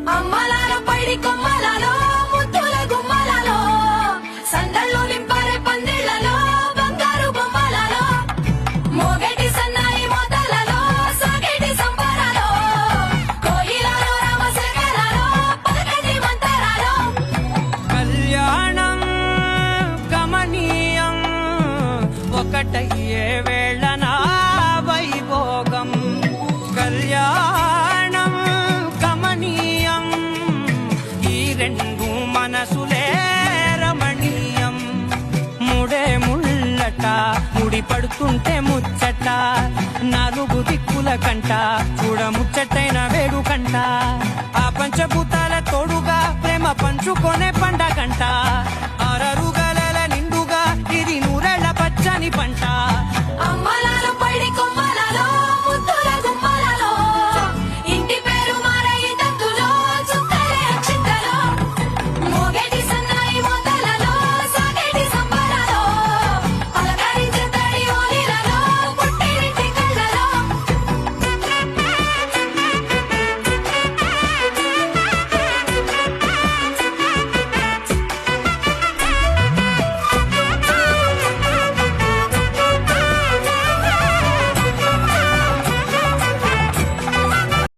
అమ్మలాలో పైడి కొమ్మలలో ముద్దుల గుమ్మలలో సందళ్ళు నింపారే పందిళ్లలో బంగారు బొమ్మలలో మోగేటి సన్నాయి మోతలలో సాగేటి సంబరాలో కోయిలలో రామశేఖరాలో పలకటి మంతరాలో కళ్యాణం గమనీయం ఒకటయ్యే వేళనా వైభోగం కళ్యాణం గమనీయం ఈ రెండు మనసులే రమణీయం ముడే ముళ్ళట ముడి పడుతుంటే ముచ్చట నాలుగు దిక్కుల కంట చూడ ముచ్చటైన